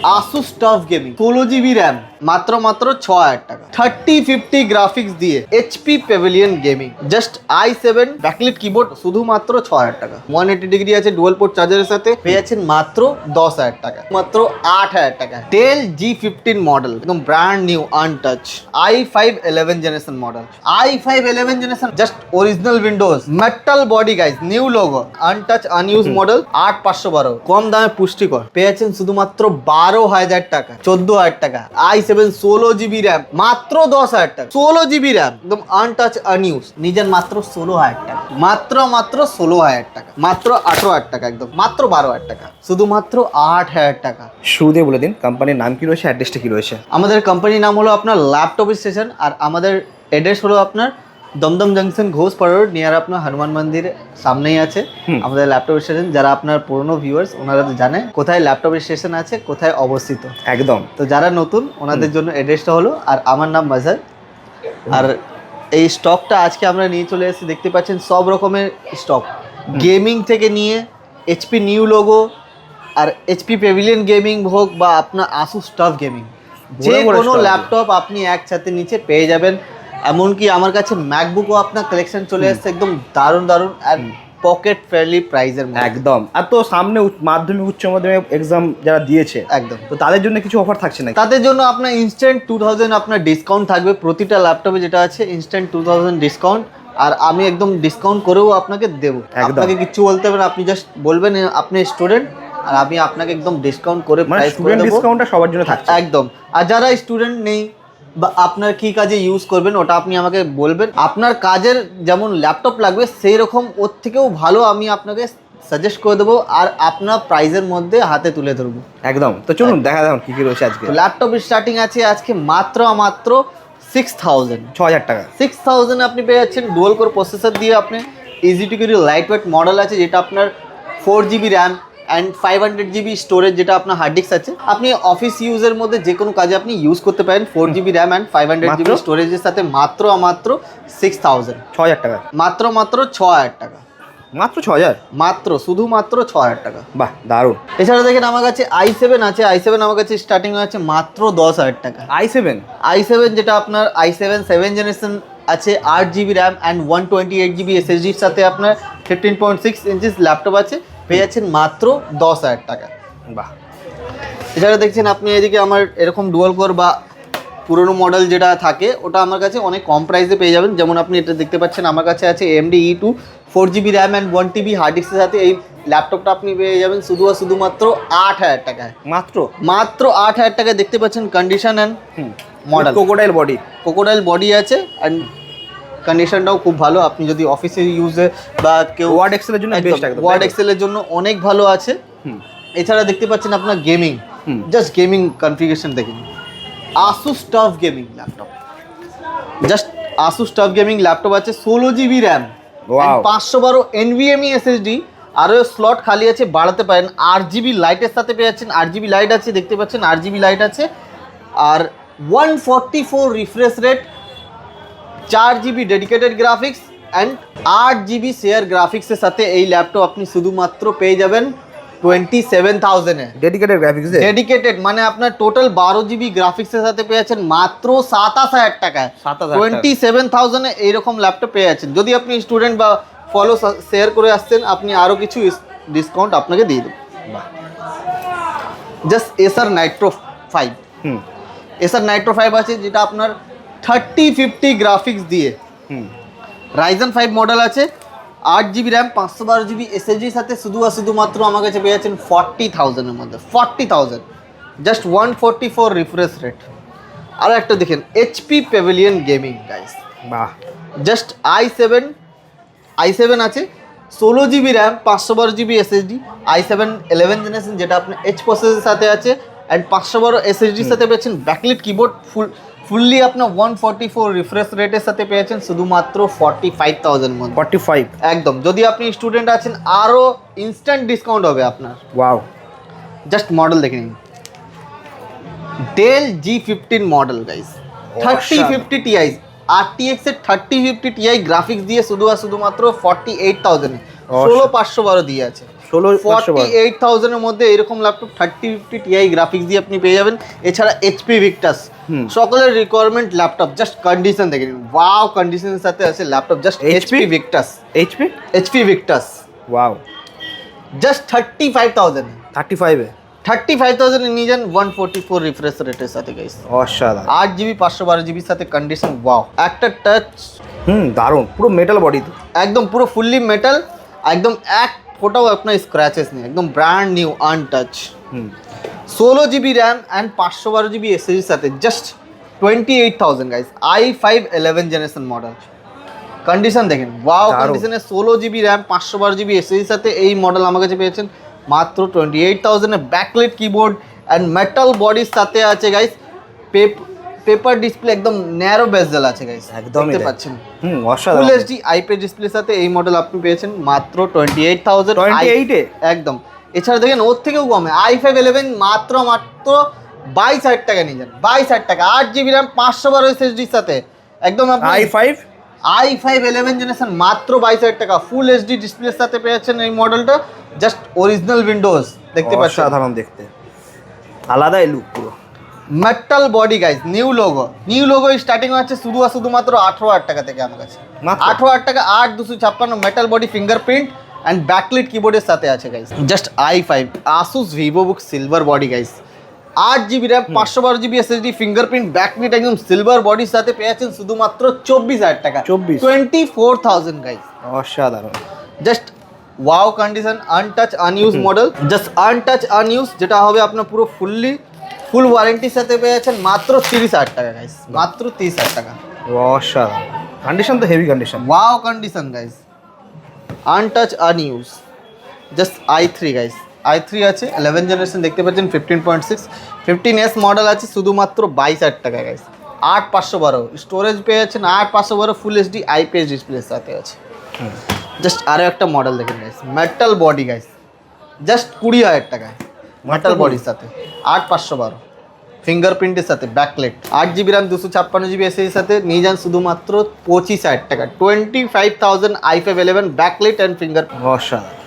Asus TUF Gaming 16GB RAM মাত্র 6000 টাকা 3050 graphics দিয়ে HP Pavilion Gaming just i7 backlit keyboard শুধুমাত্র 6000 টাকা 180 ডিগ্রি আছে ডুয়াল পোর্ট চার্জারের সাথে পেয়ে যাচ্ছেন মাত্র 10000 টাকা মাত্র 8000 টাকা Dell G15 মডেল একদম brand new untouch i5 11 generation model i5 11 generation just original Windows metal body guys new logo untouch আনইউজ model 8512 কম দামে পুষ্টিকর পেয়ে যাচ্ছেন শুধুমাত্র 12000 টাকা 14000 টাকা i7 16GB RAM মাত্র 10000 টাকা 16GB RAM একদম আনটাচ আনইউজ নিজের মাত্র 16000 টাকা মাত্র 16000 টাকা মাত্র 18000 টাকা একদম মাত্র 12000 টাকা শুধুমাত্র 8000 টাকা শুরুতে বলে দিন কোম্পানির নাম কি রয়েছে, অ্যাড্রেসটা কি রয়েছে? আমাদের কোম্পানির নাম হলো আপনার ল্যাপটপ স্টেশন আর আমাদের অ্যাড্রেস হলো আপনার Dumdum junction Ghoshpara road near আপনার হনুমান মন্দির সামনেই আছে আমাদের ল্যাপটপ স্টেশন। যারা আপনার পুরনো ভিউয়ার্স ওনারা তো জানে কোথায় ল্যাপটপ স্টেশন আছে, কোথায় অবস্থিত একদম। তো যারা নতুন ওনাদের জন্য অ্যাড্রেসটা হলো, আর আমার নাম মাজার। আর এই স্টকটা আজকে আমরা নিয়ে চলে এসেছি, দেখতে পাচ্ছেন সব রকমের স্টক, গেমিং থেকে নিয়ে এইচপি নিউ লোগো আর এইচপি প্যাভিলিয়ন গেমিং হোক বা আপনার আসুস টাফ গেমিং, যে কোনো ল্যাপটপ আপনি একসাথে নিচে পেয়ে যাবেন। এমনকি আমার কাছে ম্যাকবুকও আপনার কালেকশন চলে আসছে একদম দারুণ দারুণ আর পকেট ফ্রেন্ডলি প্রাইসের মধ্যে একদম। আর তো সামনে মাধ্যমিক উচ্চ মাধ্যমিক এক্সাম যারা দিয়েছে একদম, তো তাদের জন্য কিছু অফার থাকছে না? তাদের জন্য আপনার ইনস্ট্যান্ট 2000 আপনার ডিসকাউন্ট থাকবে প্রতিটা ল্যাপটপে, যেটা আছে ইনস্ট্যান্ট 2000 ডিসকাউন্ট। আর আমি একদম ডিসকাউন্ট করেও আপনাকে দেবো, আপনাকে কিছু বলতে হবে না, আপনি জাস্ট বলবেন আপনি স্টুডেন্ট আর আমি আপনাকে একদম ডিসকাউন্ট করে প্রাইস করে দেব। ডিসকাউন্টটা সবার জন্য থাকছে একদম। আর যারা স্টুডেন্ট নেই বা আপনার কি কাজে ইউজ করবেন ওটা আপনি আমাকে বলবেন, আপনার কাজের যেমন ল্যাপটপ লাগবে সেই রকম ওর থেকেও ভালো আমি আপনাকে সাজেস্ট করে দেবো আর আপনার প্রাইজের মধ্যে হাতে তুলে ধরবো। একদম। তো চলুন দেখা যাক কি কি রয়েছে আজকে। ল্যাপটপ স্টার্টিং আছে আজকে মাত্র 6000 টাকা 6000 আপনি পেয়ে যাচ্ছেন ডুয়াল কোর প্রসেসর দিয়ে। আপনি easy to carry light weight model আছে যেটা আপনার 4GB RAM and 500GB storage, যেটা আপনার হার্ড ডিস্ক আছে। আপনি অফিস ইউজের মধ্যে যে কোনো কাজে আপনি ইউজ করতে পারেন 4GB RAM অ্যান্ড 500GB স্টোরেজের সাথে মাত্র 6000 টাকা মাত্র 6000 টাকা মাত্র 6000 মাত্র শুধুমাত্র 6000 টাকা। বাহ দারুণ। এছাড়া দেখেন আমার কাছে i7 আছে, i7 আমার কাছে স্টার্টিং আছে মাত্র 10000 টাকা। i7 যেটা আপনার i7 7 জেনারেশন আছে 8GB RAM অ্যান্ড 128GB SSDর সাথে আপনার 15.6 ইঞ্চিস ল্যাপটপ আছে, পেয়ে যাচ্ছেন মাত্র 10000 টাকা। বাহ। এছাড়া দেখছেন আপনি এদিকে আমার এরকম ডুয়াল কোর বা পুরোনো মডেল যেটা থাকে ওটা আমার কাছে অনেক কম প্রাইসে পেয়ে যাবেন। যেমন আপনি এটা দেখতে পাচ্ছেন আমার কাছে আছে AMD E2 4GB RAM and 1TB hard ডিস্কের সাথে। এই ল্যাপটপটা আপনি পেয়ে যাবেন শুধুমাত্র 8000 টাকায় মাত্র 8000 টাকায়। দেখতে পাচ্ছেন condition and model crocodile body আছে অ্যান্ড কন্ডিশনটাও খুব ভালো। আপনি যদি অফিসে ইউজে বা কেউ ওয়ার্ড এক্সেলের জন্য বেস্ট, একদম ওয়ার্ড এক্সেলের জন্য অনেক ভালো আছে। এছাড়া দেখতে পাচ্ছেন আপনার গেমিং, জাস্ট গেমিং কনফিগারেশন দেখুন, Asus TUF Gaming laptop, just Asus TUF Gaming laptop আছে 16GB RAM 512 NVMe SSD, আরও স্লট খালি আছে বাড়াতে পারেন। 8GB লাইটের সাথে পেয়ে যাচ্ছেন, 8GB লাইট আছে দেখতে পাচ্ছেন 8GB লাইট আছে আর 144 refresh rate, 4GB dedicated graphics and 8GB share গ্রাফিক্সের সাথে এই ল্যাপটপ আপনি শুধুমাত্র পেয়ে যাবেন 27000 ডেডিকেটেড মানে আপনার টোটাল 12GB গ্রাফিক্সের সাথে পেয়ে যাচ্ছেন মাত্র 27000 টাকায় 27000 এইরকম ল্যাপটপ পেয়ে যাচ্ছেন। যদি আপনি স্টুডেন্ট বা ফলো শেয়ার করে আসছেন আপনি আরও কিছু ডিসকাউন্ট আপনাকে দিয়ে দেবো। Just Acer Nitro 5 Acer Nitro 5 আছে যেটা আপনার 3050 গ্রাফিক্স দিয়ে Ryzen 5 মডেল আছে 8GB RAM 512GB SSDর সাথে শুধুমাত্র আমার কাছে পেয়ে যাচ্ছেন 40000 এর মধ্যে 40000 জাস্ট 144 রিফ্রেশ রেট। আর একটা দেখেন HP Pavilion Gaming গাইস, বাহ। জাস্ট i7 আছে 16GB RAM 512GB SSD i7 11 generation যেটা আপনার H প্রসেসরের সাথে আছে অ্যান্ড 512 SSDর সাথে পেয়েছেন ব্যাকলিট কিবোর্ড ফুললি আপনার 144 রিফ্রেশ রেটের সাথে পেয়েছেন শুধুমাত্র 45000 মধ্যে 45 একদম। যদি আপনি স্টুডেন্ট আছেন আরও ইনস্ট্যান্ট ডিসকাউন্ট হবে আপনার। ওয়াও। জাস্ট মডেল দেখে নিন, Dell G15 model guys 3050 Ti RTX এর 3050 Ti গ্রাফিক্স দিয়ে শুধুমাত্র 48000 16512 দিয়ে আছে। 16512 48,000 এর মধ্যে এরকম ল্যাপটপ 3050 Ti গ্রাফিক্স দিয়ে আপনি পেয়ে যাবেন। এছাড়া এইচপি ভিক্টাস, সকলের রিকোয়ারমেন্ট ল্যাপটপ, জাস্ট কন্ডিশন দেখে নিন, ওয়াও কন্ডিশনের সাথে আছে laptop, just HP Victus, HP Victus, wow, just 35,000 35 এ 35,000 এ নিয়ে যান 144 রিফ্রেশ রেটের সাথে গাইস। অসাধারণ, 8GB 512GB সাথে কন্ডিশন, ওয়াও, একটা টাচ, দারুণ, পুরো মেটাল বডি তো, একদম পুরো ফুললি মেটাল, একদম এক ফোটাও আপনার স্ক্র্যাচেস নেই, একদম brand new untouch. 16GB RAM and 512GB এসএসডির সাথে just 28,000 guys. i5 11 generation model, condition দেখেন, ওয়াও কন্ডিশনে 16GB র্যাম 512GB এসএসডির সাথে এই মডেল আমার কাছে পেয়েছেন মাত্র 28,000 এ। ব্যাকলাইট কিবোর্ড অ্যান্ড মেটাল বডির সাথে আছে গাইস, পেপার ডিসপ্লে, একদম ন্যারো বেজেল আছে গাইস, একদম দেখতে পাচ্ছেন। অসাধারণ, ফুল এইচডি আইপিএস ডিসপ্লের সাথে এই মডেল আপনি পেয়েছেন মাত্র 28,000 28 এ একদম। এছাড়া দেখেন ওর থেকেও কমে i5 11 মাত্র 22,000 টাকা নিয়ে যান, 22,000 টাকা, 8GB র্যাম 512 এসএসডির সাথে একদম। i5 11 জেনারেশন মাত্র 22,000 টাকা, ফুল এইচডি ডিসপ্লের সাথে পেয়েছেন এই মডেলটা, জাস্ট অরিজিনাল উইন্ডোজ, দেখতে পাচ্ছেন, অসাধারণ দেখতে, আলাদাই লুক পুরো। Metal body guys, new logo starting হচ্ছে শুধুমাত্র 18,000 টাকা থেকে আমার কাছে, 18,000 টাকা, 8256 metal body fingerprint and backlight কিবোর্ডের সাথে আছে guys. Just i5 Asus VivoBook silver body guys, 8GB RAM 512GB SSD fingerprint backlight একদম সিলভার বডির সাথে পেয়েছেন শুধুমাত্র 24,000 টাকা, 24,000 গাইস। অসাধারণ, just wow condition, untouch আনইউজ model, just untouch আনইউজ, যেটা হবে আপনার পুরো ফুল ওয়ারেন্টির সাথে পেয়েছেন মাত্র 30,000 টাকা গাইস, মাত্র 30,000 টাকা। অসাধারণ কন্ডিশন, তো heavy condition, wow condition guys, untouch আনইউজ। Just i3 guys, i3 আছে 11 জেনারেশন, দেখতে পাচ্ছেন 15.6, 15S মডেল আছে শুধুমাত্র 22,000 টাকা গাইস। 8512 স্টোরেজ পেয়েছেন, 8512 ফুল এইচডি আইপিএস ডিসপ্লের সাথে আছে। জাস্ট আরও একটা মডেল দেখেন guys, metal body guys, just 20,000 টাকায় মেটাল বডির সাথে, 8512 ফিঙ্গারপ্রিন্টের সাথে ব্যাকলাইট, 8GB র্যাম 256GB এসএসডির সাথে নিয়ে যান শুধুমাত্র 25,000 টাকা, 25,000 i5 11 ব্যাকলাইট অ্যান্ড ফিঙ্গারপ্রিন্ট। অসাধারণ,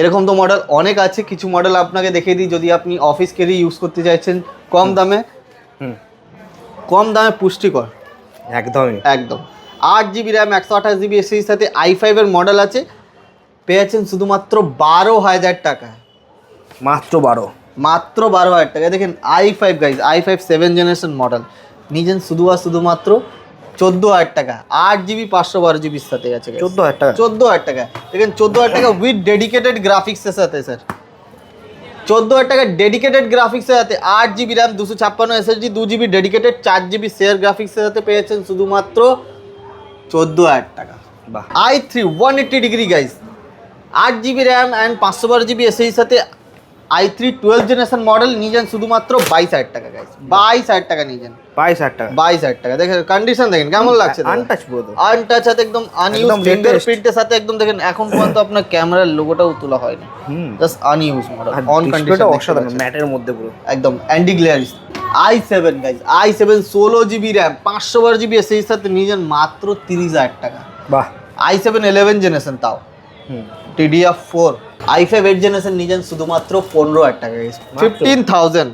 এরকম তো মডেল অনেক আছে, কিছু মডেল আপনাকে দেখিয়ে দিই যদি আপনি অফিস ক্যারি ইউজ করতে চাইছেন কম দামে, পুষ্টিকর, একদম 8GB র্যাম 128GB এসএসডির সাথে i5 এর মডেল আছে, পেয়েছেন শুধুমাত্র 12,000 টাকা, মাত্র 12,000 টাকা। দেখেন i5 guys, i5 7 generation model নিয়েছেন শুধুমাত্র 14,000 টাকা, 8GB 512GB সাথে আছে 14,000 টাকা। দেখেন 14,000 টাকা উইথ ডেডিকেটেড গ্রাফিক্সের সাথে, স্যার 14,000 টাকা ডেডিকেটেড গ্রাফিক্সের সাথে, 8GB RAM 256 SSD 2GB dedicated 4GB share গ্রাফিক্সের সাথে পেয়েছেন শুধুমাত্র 14,000 টাকা। i3 180 degree guys, 8GB RAM and 512GB এসএসডির সাথে i3 12 জেনারেশন মডেল নিয়ে যান শুধুমাত্র 22,000 টাকা গাইস, 22,000 টাকা নিয়ে যান, 22,000 টাকা। দেখেন কন্ডিশন দেখেন কেমন লাগছে, আনটাচ সাথে একদম আনইউজ ফিঙ্গারপ্রিন্টের সাথে একদম। দেখেন এখন পর্যন্ত আপনার ক্যামেরার লোগোটাও তোলা হয়নি, জাস্ট আনইউজ মডেল, অন কন্ডিশন, অসাধারণ ম্যাটের মধ্যে পুরো একদম anti glare. i7 guys, i7 16GB RAM 512GB এসএসডির সাথে নিয়ে যান মাত্র 30,000 টাকা। বাহ, i7 11 জেনারেশন তাও DDR4, i5 8 জেনারেশন নিয়ে যান শুধুমাত্র 15,000 টাকা, 15,000।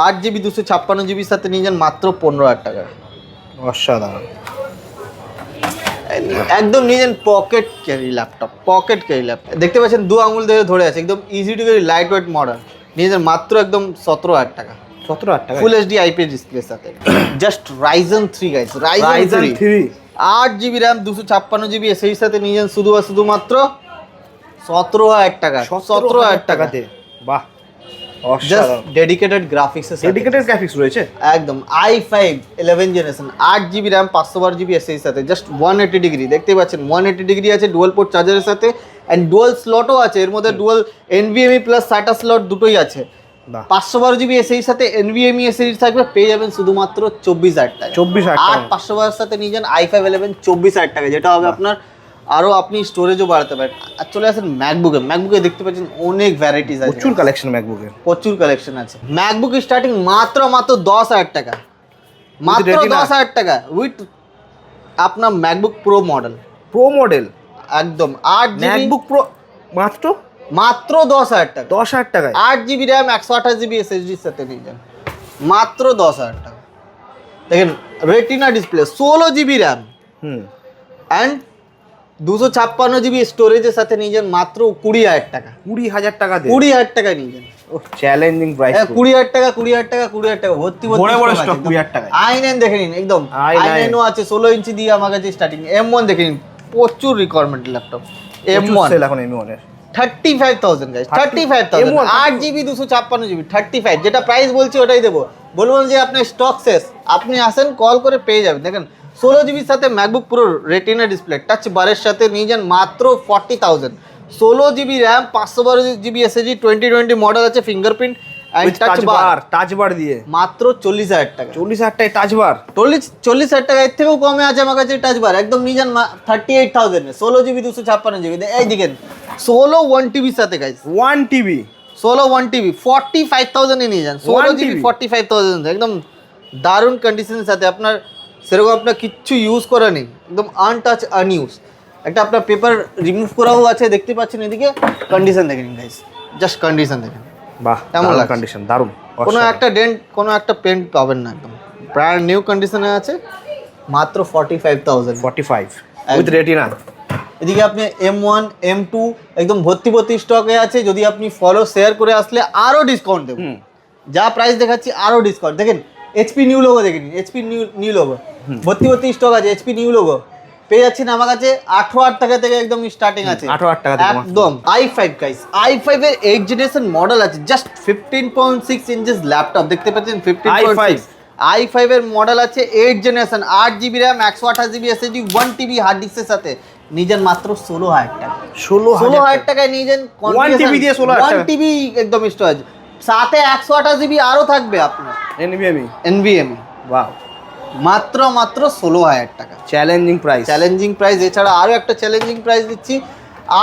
8GB 256GB সাথে নিয়ে যান মাত্র 15,000 টাকা। অসাধারণ, একদম নিয়ে যান পকেট ক্যারি ল্যাপটপ, দেখতে পাচ্ছেন 2 আঙুল ধরে আছে, একদম easy to carry light weight model নিয়ে যান মাত্র একদম 17,000 টাকা, 17,000 টাকা ফুল এইচডি আইপিএস ডিসপ্লের সাথে। Just Ryzen 3 guys, Ryzen 3 8GB RAM 256GB এসএসডির সাথে নিয়ে যান শুধুমাত্র 17,000 টাকা, 17,000 টাকাতে। বাহ, জাস্ট ডেডিকেটেড গ্রাফিক্স রয়েছে একদম। i5 11 generation 8GB RAM 512GB এসএসডির সাথে, জাস্ট 180 ডিগ্রি, দেখতে পাচ্ছেন 180 ডিগ্রি আছে, ডুয়াল পোর্ট চার্জারের সাথে অ্যান্ড ডুয়াল স্লটও আছে, এর মধ্যে dual NVMe plus SATA slot দুটোই আছে। 512GB এসএসডির সাথে NVMe এসএসডি থাকবে, পেয়ে যাবেন শুধুমাত্র 24,000 টাকা, 512 সাথে নিয়ে যান i5 11 24,000 টাকা, যেটা হবে আপনার আরও আপনি স্টোরেজও বাড়াতে পারেন। আর চলে আসেন ম্যাকবুকে দেখতে পাচ্ছেন অনেক ভ্যারাইটিস আছে, প্রচুর কালেকশন আছে। ম্যাকবুক স্টার্টিং মাত্র 10,000 টাকা, মাত্র 10,000 টাকা উইথ আপনার ম্যাকবুক প্রো মডেল একদম 8 জিবি ম্যাকবুক প্রো মাত্র মাত্র 10,000 টাকা। 10,000 টাকায় 8 জিবি র্যাম 128 জিবি এসএসডির সাথে নিয়ে যান মাত্র 10,000 টাকা। দেখেন retina display 16 GB RAM and 256 GB স্টোরেজের সাথে নিয়ে যান মাত্র 20,000 টাকা। 20,000 টাকা দিয়ে 20,000 টাকায় নিয়ে যান। Challenging price. 20,000 টাকা 20,000 টাকা 20,000 টাকা ভর্তি বড় বড় স্টক 20,000 টাকায়। i9 দেখে নিন একদম i9 ও আছে 16 ইঞ্চি দিয়ে আমার কাছে স্টার্টিং। M1 দেখে নিন প্রচুর রিকোয়ারমেন্ট ল্যাপটপ। M1 সেল এখন M1 এর 35,000 গাইস 35,000 8 জিবি 256 জিবি 35 যেটা প্রাইস বলছি ওটাই দেবো। বলবেন যে আপনার স্টক শেষ, আপনি আসেন কল করে পেয়ে যাবেন। দেখেন 16 জিবির সাথে MacBook pro retina display touch বারের সাথে নিয়ে যান মাত্র 40,000। 16 GB RAM 512 GB SSD 2020 model আছে ফিঙ্গারপ্রিন্ট এন্ড টাচ বার দিয়ে মাত্র 40,000 টাকা। 40,000 টাকায় টাচ বার 40,000 টাকা এর থেকেও কমে আছে আমার কাছে টাচ বার একদম নিয়ে যান 38,000 এ 16 জিবি 256 জিবি। এই দিকেন 16 1 টিবির সাথে গাইস 1 টিবি 16 1 টিবি 45,000 এ নিয়ে যান। 16 জিবি 45,000 একদম দারুণ কন্ডিশনের সাথে। আপনার সেরকম আপনার কিচ্ছু ইউজ করা নেই, একদম আনটাচ আনইউজ। একটা আপনার পেপার রিমুভ করাও আছে দেখতে পাচ্ছেন। এদিকে কন্ডিশন দেখেন গাইস, জাস্ট কন্ডিশন দেখেন। বাহ কেমন লাগছে কন্ডিশন? দারুণ। কোনো একটা ডেন্ট কোনো একটা পেন্ট পাবেন না, একদম ব্র্যান্ড নিউ কন্ডিশনে আছে মাত্র 45,000 45 উইথ রেটিনা। এদিকে আপনি M1 M2 একদম ভর্তি স্টকে আছে। যদি আপনি ফলো শেয়ার করে আসলে আরও ডিসকাউন্ট দেবো। যা প্রাইস দেখাচ্ছি আরও ডিসকাউন্ট। দেখেন এইচপি নিউ লোগো দেখে নিন, এইচপি নিউ লোগো ভর্তি স্টক আছে। এইচপি নিউ লোগো পেয়ে যাচ্ছেন আমার কাছে 18,000 টাকা থেকে একদম স্টার্টিং আছে। 18,000 টাকা থেকে একদম i5 গাইস, i5 এর 8 জেনারেশন মডেল আছে জাস্ট 15.6 ইঞ্চেস ল্যাপটপ দেখতে পাচ্ছেন 15.6 i5 এর মডেল আছে 8 generation 8 GB RAM 128 GB SSD 1 TB hard ডিস্কের সাথে নিয়ে যান মাত্র 16,000 টাকা। 16,000 টাকায় নিয়ে যান 1 টিবি দিয়ে 16,000 টাকা 1 টিবি একদম স্টোরেজ সাথে 128 জিবি আরো থাকবে আপনার NVMe। ওয়াও মাত্র 16,000 টাকা চ্যালেঞ্জিং প্রাইস। এছাড়া আরো একটা চ্যালেঞ্জিং প্রাইস দিচ্ছি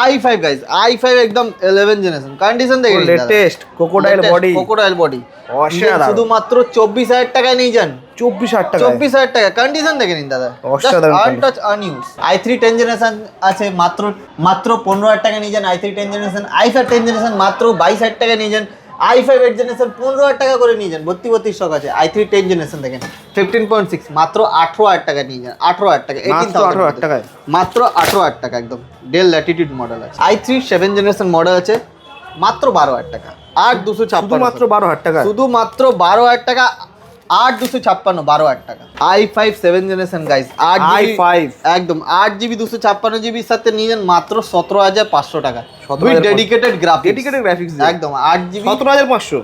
i5 গাইস, i5 একদম 11 জেনারেশন কন্ডিশন দেখেন লেটেস্ট ক্রোকোডাইল বডি শুধুমাত্র 24,000 টাকায় নিয়ে যান। 24,000 টাকা কন্ডিশন দেখে নিন দাদা, আনটাচ আনইউজ। i3 10 জেনারেশন আছে মাত্র 15,000 টাকা নিয়ে যান। i3 10 জেনারেশন i5 10 জেনারেশন মাত্র 22,000 টাকা নিয়ে যান। i5 8 জেনারেশন 15,000 টাকা করে নিয়ে যান। ভর্তি স্টক আছে। i3 10 জেনারেশন দেখেন 15.6 মাত্র 18,000 টাকা নিয়ে যান। 18,000 টাকা 18,000 টাকায় মাত্র 18,000 টাকা একদম ডেল ল্যাটিটিউড মডেল আছে। i3 7 জেনারেশন মডেল আছে মাত্র 12,000 টাকা। 8,256 মাত্র 12,000 টাকা শুধুমাত্র 12,000 টাকা 8,256 12,000 টাকা। i5 7 জেনারেশন গাইস 8 i5 একদম 8 জিবি 256 জিবির সাথে নিয়ে যান মাত্র 17,500 টাকা উইথ ডেডিকেটেড গ্রাফিক্স একদম 8 জিবি 17,500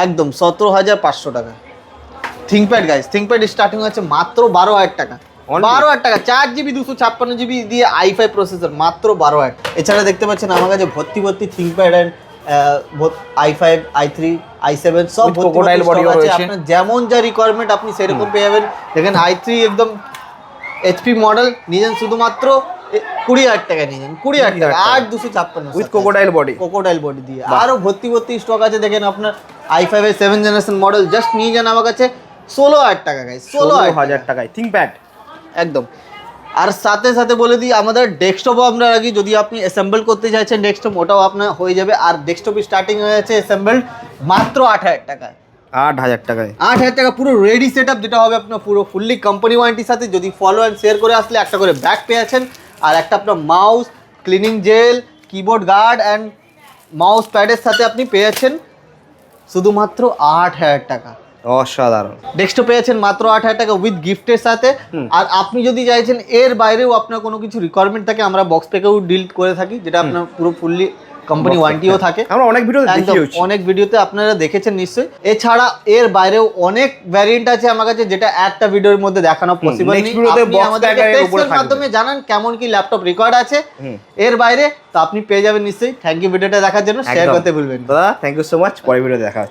একদম 17,500 টাকা। থিংকপ্যাড গাইস, থিংকপ্যাড স্টার্টিং আছে মাত্র 12,000 টাকা। 12,000 টাকা 4 জিবি 256 জিবি দিয়ে i5 প্রসেসর মাত্র 12,000। এছাড়া দেখতে পাচ্ছেন আমার কাছে ভর্তি ThinkPad and i5 i3 i7 সব ক্রোকোডাইল বডি আছে। আপনার যেমন যা রিকোয়ারমেন্ট আপনি সেরকম পেয়ে যাবেন। দেখেন i3 একদম HP মডেল নিয়ে যান শুধুমাত্র 20,000 টাকা নিয়ে যান। 20,000 টাকা 8,256 উইথ ক্রোকোডাইল বডি দিয়ে আরো ভর্তি স্টক আছে। দেখেন আপনার i5 এর 7 জেনারেশন মডেল জাস্ট নিয়ে যান আমার কাছে 16,000 টাকা গাইস 16,000 টাকায় থিংকপ্যাড একদম। আর সাথে বলে দিই আমাদের ডেস্কটপও আমরা রাখি। যদি আপনি অ্যাসেম্বল করতে চাইছেন ডেস্কটপ ওটাও আপনার হয়ে যাবে। আর ডেস্কটপ স্টার্টিং হয়ে যাচ্ছে অ্যাসেম্বল মাত্র 8,000 টাকায়। 8,000 টাকায় 8,000 টাকা পুরো রেডি সেটআপ যেটা হবে আপনার পুরো ফুললি কোম্পানি ওয়ারেন্টির সাথে। যদি ফলো অ্যান্ড শেয়ার করে আসলে একটা করে ব্যাগ পেয়ে আছেন আর একটা আপনার mouse cleaning gel keyboard guard and mouse প্যাডের সাথে আপনি পেয়ে আছেন শুধুমাত্র 8,000 টাকা। অসাধারণ ডেস্কটপ পেয়েছেন মাত্র 8,000 টাকা উইথ গিফটের সাথে। আর আপনি যদি চাইছেন এর বাইরেও আপনার কোনো কিছু রিকোয়ারমেন্ট থাকে আমরা বক্স পেকেও ডিল করে থাকি, যেটা আপনার পুরো ফুললি কোম্পানি ওয়ারেন্টিও থাকে। আমরা অনেক অনেক ভিডিওতে আপনারা দেখেছেন নিশ্চয়ই। এছাড়া এর বাইরেও অনেক ভ্যারিয়েন্ট আছে আমার কাছে যেটা একটা ভিডিওর মধ্যে দেখানো পসিবল নেই। আপনি আমাদেরকে টেক্সটের মাধ্যমে জানান কেমন কি ল্যাপটপ রিকোয়ার্ড আছে এর বাইরে, তো আপনি পেয়ে যাবেন নিশ্চয়ই। থ্যাংক ইউ ভিডিওটা দেখার জন্য, শেয়ার করতে ভুলবেন না। দাদা থ্যাংক ইউ সো মাচ, পরের ভিডিও দেখা